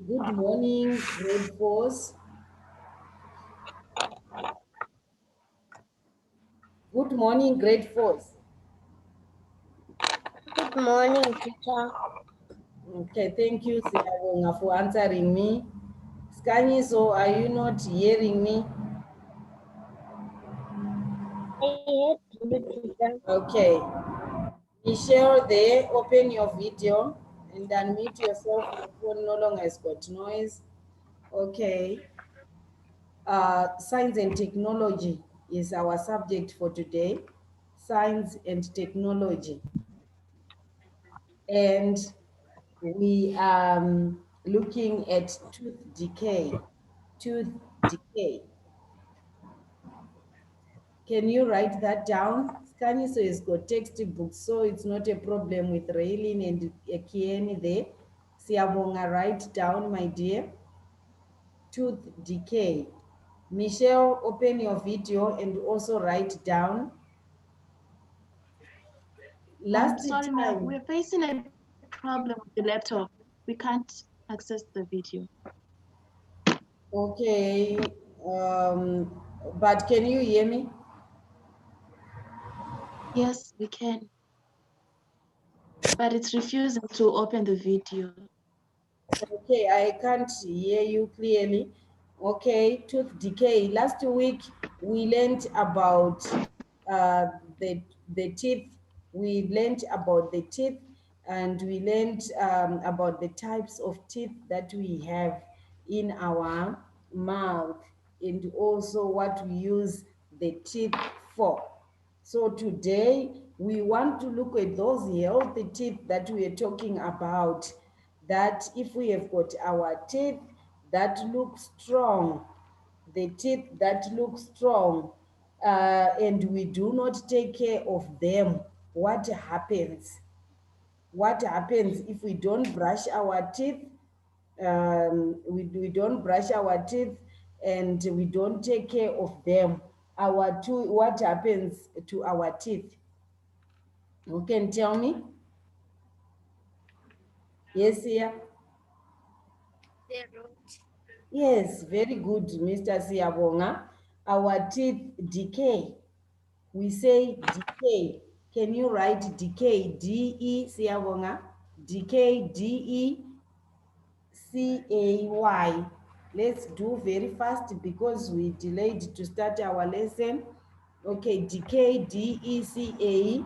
Good morning, grade fours. Good morning, grade fours. Good morning, teacher. Okay, thank you, Siyabonga, for answering me. Skanyiso, are you not hearing me? I hate you, teacher. Okay. Michelle, there, open your video and unmute yourself. Your phone no longer has got noise. Okay. Science and technology is our subject for today. Science and technology. And we are looking at tooth decay. Tooth decay. Can you write that down? Scaniso has got textbooks, so it's not a problem with Raylin and Kieni there. Siabonga, write down, my dear. Tooth decay. Michelle, open your video and also write down. Last Sorry, ma'am. time, We're facing a problem with the laptop. We can't access the video. okay, but can you hear me? Yes, we can. But it's refusing to open the video. Okay, I can't hear you clearly. Okay, tooth decay. Last week we learned about uh, the teeth. We learned about the teeth, and we learned about the types of teeth that we have in our mouth, and also what we use the teeth for. So today we want to look at those healthy teeth that we are talking about, that if we have got our teeth that look strong, the teeth that look strong, and we do not take care of them, what happens? What happens if we don't brush our teeth? We don't brush our teeth and we don't take care of them. What happens to our teeth? Who can tell me? Yes, yeah. Yes, very good, Mr. Siabonga. Our teeth decay. We say decay. Can you write decay? D-E, Siabonga. Decay, D-E-C-A-Y. Let's do very fast because we delayed to start our lesson. Okay, decay, D-E-C-A-Y.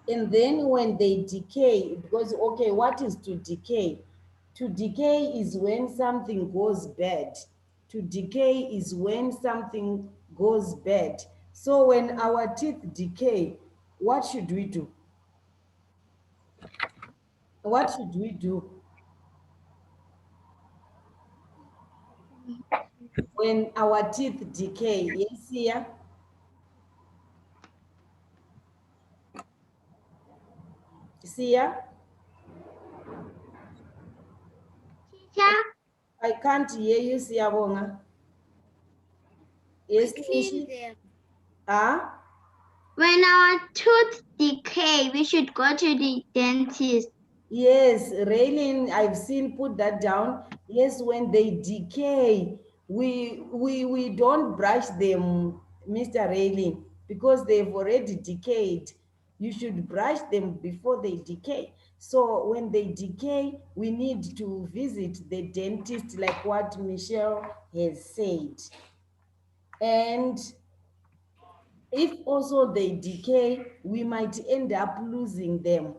And then when they decay, because, okay, what is to decay? To decay is when something goes bad. To decay is when something goes bad. So when our teeth decay, what should we do? What should we do? When our teeth decay, yes, here? Sia? Teacher, I can't hear you, Siabonga. Yes, clean Nishi? them. Ah? When our tooth decay, we should go to the dentist. Yes, Raylin, I've seen put that down. Yes, when they decay, we don't brush them, Mr. Raylin, because they've already decayed. You should brush them before they decay. So when they decay, we need to visit the dentist, like what Michelle has said. And if also they decay, we might end up losing them.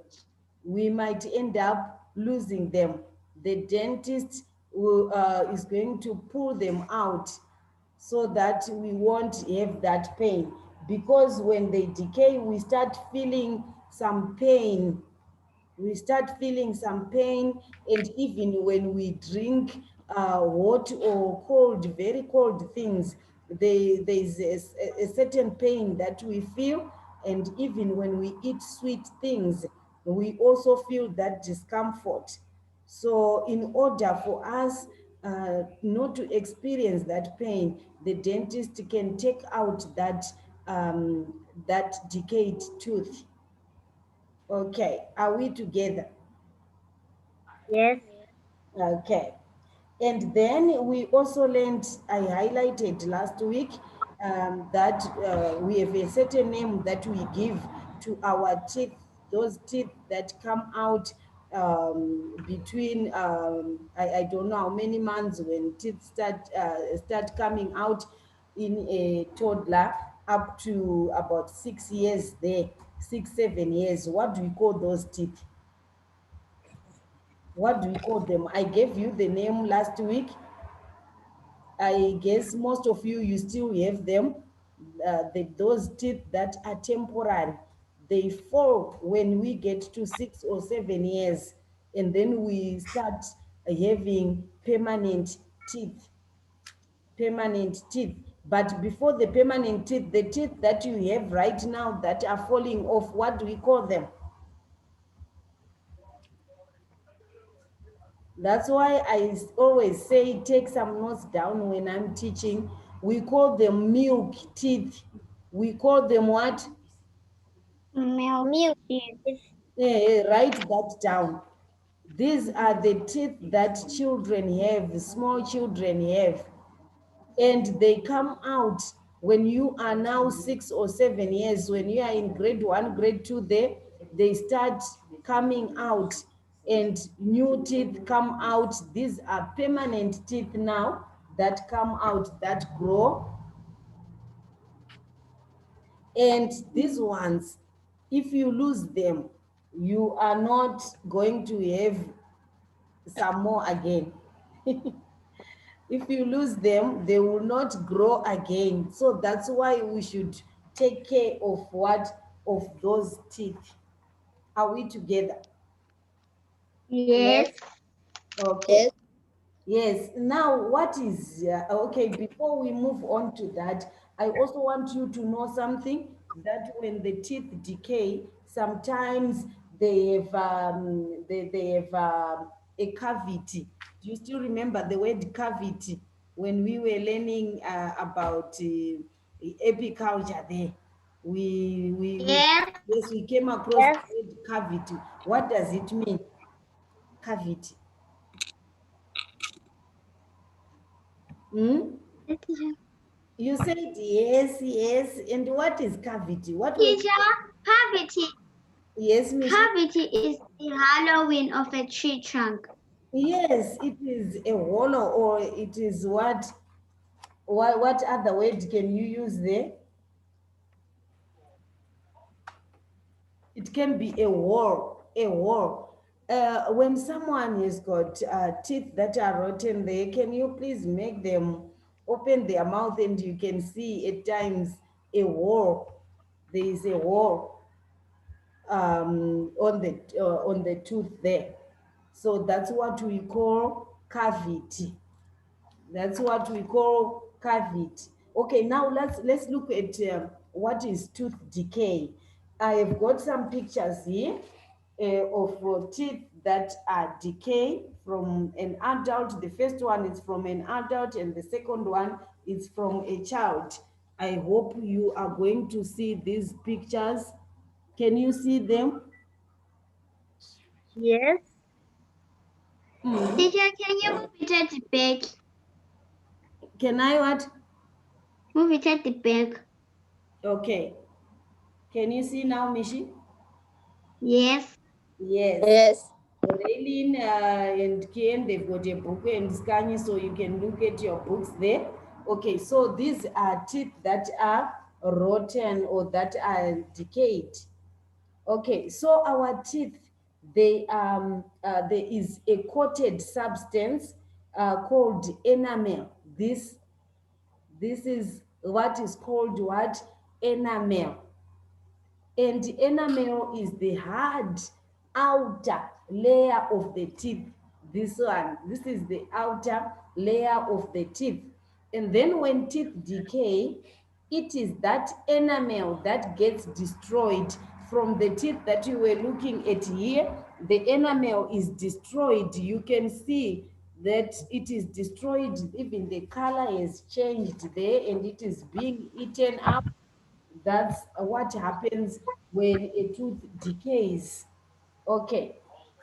We might end up losing them. The dentist is going to pull them out so that we won't have that pain. Because when they decay, we start feeling some pain. We start feeling some pain, and even when we drink hot or cold, very cold things, there's a certain pain that we feel. And even when we eat sweet things, we also feel that discomfort. So in order for us not to experience that pain, the dentist can take out that decayed tooth. Okay, are we together? Yes. Okay. And then we also learned, I highlighted last week, that we have a certain name that we give to our teeth, those teeth that come out between, I don't know how many months when teeth start coming out in a toddler up to about 6 years there, 6, 7 years. What do we call those teeth? What do we call them? I gave you the name last week. I guess most of you, you still have them. Those teeth that are temporary, they fall when we get to 6 or 7 years, and then we start having permanent teeth. Permanent teeth. But before the permanent teeth, the teeth that you have right now that are falling off, what do we call them? That's why I always say take some notes down when I'm teaching. We call them milk teeth. We call them what? Milk teeth. Write that down. These are the teeth that children have, small children have. And they come out when you are now 6 or 7 years. When you are in grade 1, grade 2, there they start coming out, and new teeth come out. These are permanent teeth now that come out, that grow. And these ones, if you lose them, you are not going to have some more again. If you lose them, they will not grow again. So that's why we should take care of what? Of those teeth. Are we together? Yes. Okay. Yes. Now, what is, okay, before we move on to that, I also want you to know something, that when the teeth decay, sometimes they have a cavity. Do you still remember the word cavity when we were learning about apiculture there? Yes. Yes, we came across the word cavity. What does it mean? Cavity. Hmm? Yes, teacher. You said yes, yes. And what is cavity? What were Teacher, cavity. yes, Mishi? Cavity is the hollowing of a tree trunk. Yes, it is a hollow, or it is what? What other word can you use there? It can be a wall, a wall. When someone has got teeth that are rotten there, can you please make them open their mouth, and you can see at times a wall. There is a wall on the tooth there. So that's what we call cavity. That's what we call cavity. Okay, now let's look at what is tooth decay. I have got some pictures here of teeth that are decay from an adult. The first one is from an adult, and the second one is from a child. I hope you are going to see these pictures. Can you see them? Yes. Mhm. Teacher, can you move it at the back? Can I what? Move it at the back. Okay. Can you see now, Mishi? Yes. Yes. Yes. Raylene and Ken, they've got a book and Scania, so you can look at your books there. Okay, so these are teeth that are rotten or that are decayed. Okay, so our teeth, there is a coated substance called enamel. This is what is called what? Enamel. And enamel is the hard outer layer of the teeth. This is the outer layer of the teeth. And then when teeth decay, it is that enamel that gets destroyed from the teeth that you were looking at here. The enamel is destroyed. You can see that it is destroyed. Even the color has changed there, and it is being eaten up. That's what happens when a tooth decays. Okay,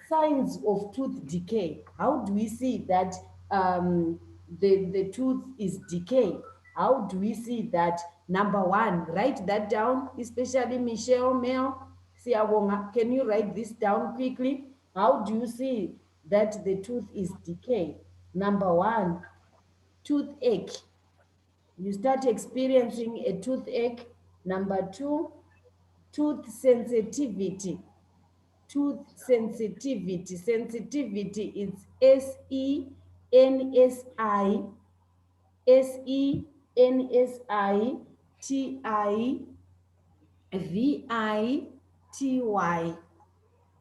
signs of tooth decay. How do we see that the tooth is decay? How do we see that? Number one, write that down, especially Michelle, Mel, Siawonga. Can you write this down quickly? How do you see that the tooth is decay? Number one, toothache. You start experiencing a toothache. Number two, tooth sensitivity. Tooth sensitivity. Sensitivity is Sensitivity.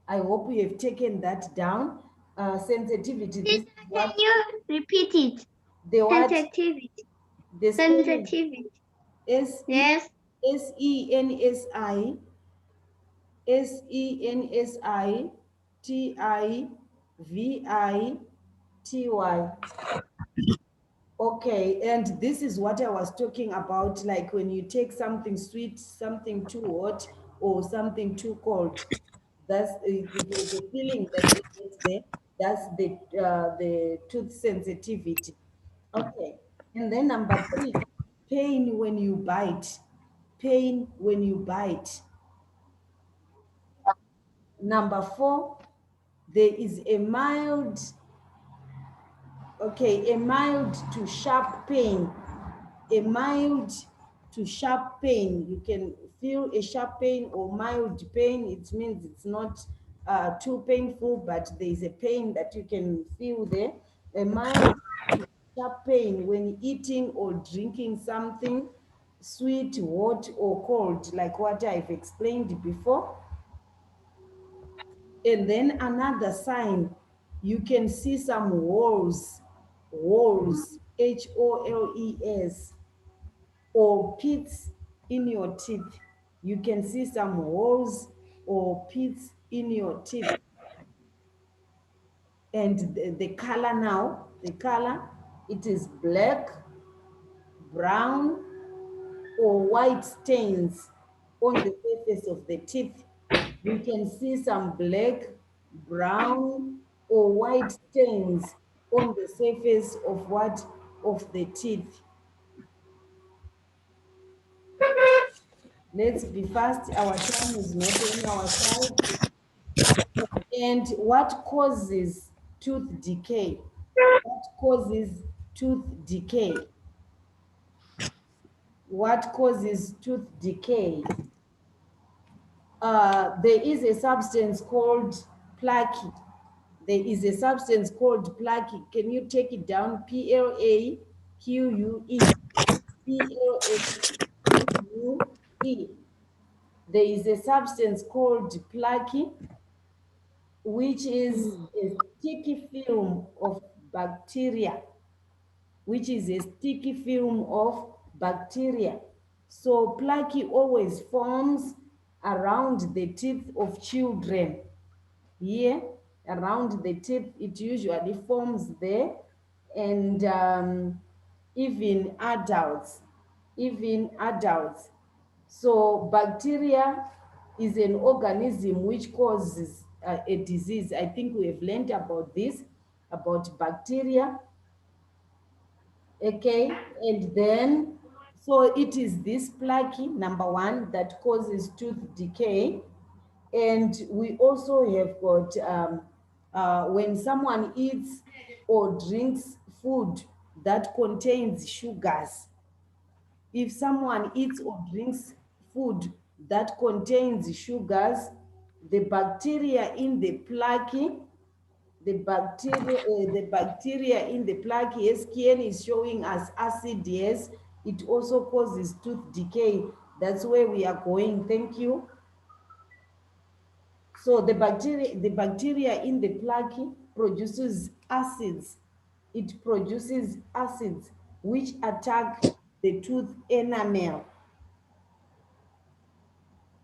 I hope you have taken that down. Sensitivity. This is Teacher, what can you repeat it? the what Sensitivity. the spelling Sensitivity. S E Yes. S E N S I Sensitivity. Okay, and this is what I was talking about, like when you take something sweet, something too hot, or something too cold. That's the feeling that you get there. That's the tooth sensitivity. Okay, and then number three, pain when you bite. Pain when you bite. Number four, there is a mild, okay, a mild to sharp pain. A mild to sharp pain. You can feel a sharp pain or mild pain. It means it's not too painful, but there is a pain that you can feel there. A mild to sharp pain when eating or drinking something sweet, hot, or cold, like what I've explained before. And then another sign, you can see some holes, HOLES, or pits in your teeth. You can see some holes or pits in your teeth. And the color now, the color, it is black, brown, or white stains on the surface of the teeth. You can see some black, brown, or white stains on the surface of what? Of the teeth. Let's be fast. Our time is not on our side. And what causes tooth decay? What causes tooth decay? What causes tooth decay? There is a substance called plaque. There is a substance called plaque. Can you take it down? PLAQUE. PLAQUE. There is a substance called plaque, which is a sticky film of bacteria, which is a sticky film of bacteria. So plaque always forms around the teeth of children. Here, around the teeth, it usually forms there. And even adults. So bacteria is an organism which causes a disease. I think we have learned about this, about bacteria. Okay, and then, so it is this plaque, number one, that causes tooth decay. And we also have got, when someone eats or drinks food that contains sugars, if someone eats or drinks food that contains sugars, the bacteria in the plaque, the bacteria in the plaque, SKN is showing us acid, yes, it also causes tooth decay. That's where we are going. Thank you. So the bacteria in the plaque produces acids. It produces acids which attack the tooth enamel.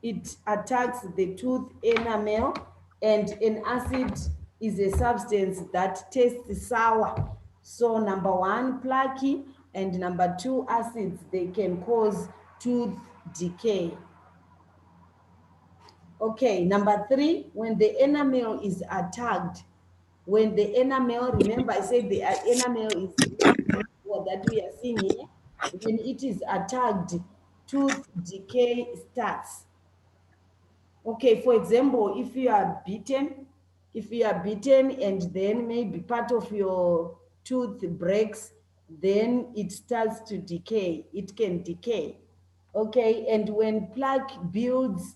It attacks the tooth enamel, and an acid is a substance that tastes sour. So number one, plaque, and number two, acids, they can cause tooth decay. Okay, number 3, when the enamel is attacked, when the enamel, remember I said the enamel is what that we are seeing here. When it is attacked, tooth decay starts. Okay, for example, if you are beaten and then maybe part of your tooth breaks, then it starts to decay. It can decay. Okay, and when plaque builds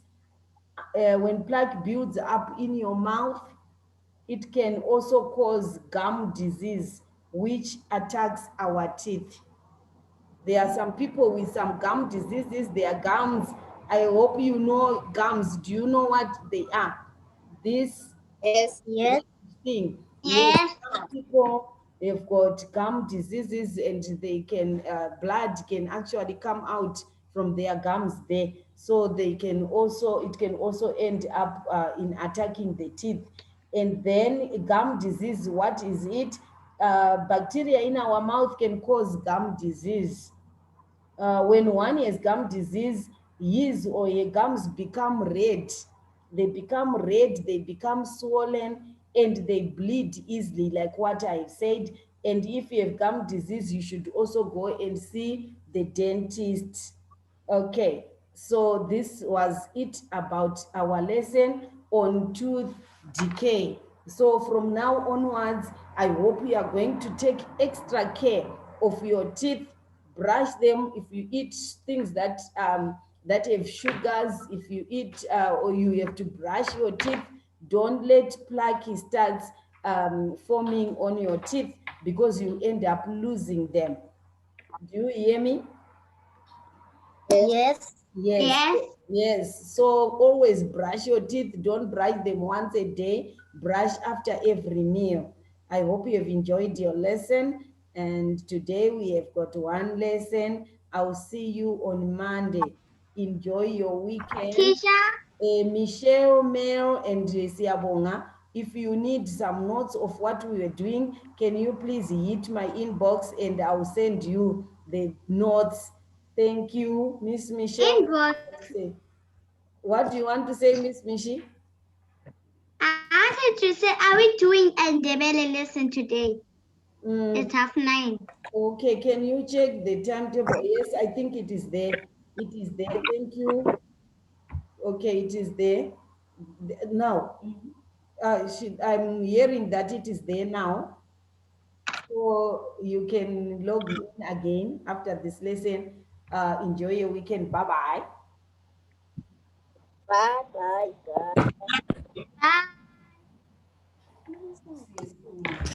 up in your mouth, it can also cause gum disease, which attacks our teeth. There are some people with some gum diseases, their gums, I hope you know gums. Do you know what they are? This Yes. Yes. thing. Yes, Yes. some people they've got gum diseases and they can blood can actually come out from their gums there, so they can also it can also end up in attacking the teeth. And then gum disease, what is it? Bacteria in our mouth can cause gum disease. When one has gum disease, his or her gums become red. They become red, they become swollen, and they bleed easily, like what I've said. And if you have gum disease, you should also go and see the dentist. Okay, so this was it about our lesson on tooth decay. So from now onwards, I hope you are going to take extra care of your teeth. Brush them. If you eat things that have sugars, if you eat or you have to brush your teeth, don't let plaque start forming on your teeth, because you end up losing them. Do you hear me? Yes. Yes, Yes. yes. So always brush your teeth. Don't brush them once a day. Brush after every meal. I hope you have enjoyed your lesson. And today we have got one lesson. I'll see you on Monday. Enjoy your weekend. Teacher. Michelle, Mel, and Siabonga, if you need some notes of what we were doing, can you please hit my inbox and I'll send you the notes. Thank you, Miss Michelle. Inbox. What do you want to say, Miss Mishi? I wanted to say, are we doing a Ndebele lesson today? Mm, It's 9:30. okay, can you check the timetable? Yes, I think it is there. It is there. Thank you. Okay, it is there. Now, I'm hearing that it is there now. So you can log in again after this lesson. Enjoy your weekend. Bye bye. Bye. Bye. Bye. Bye. See you soon.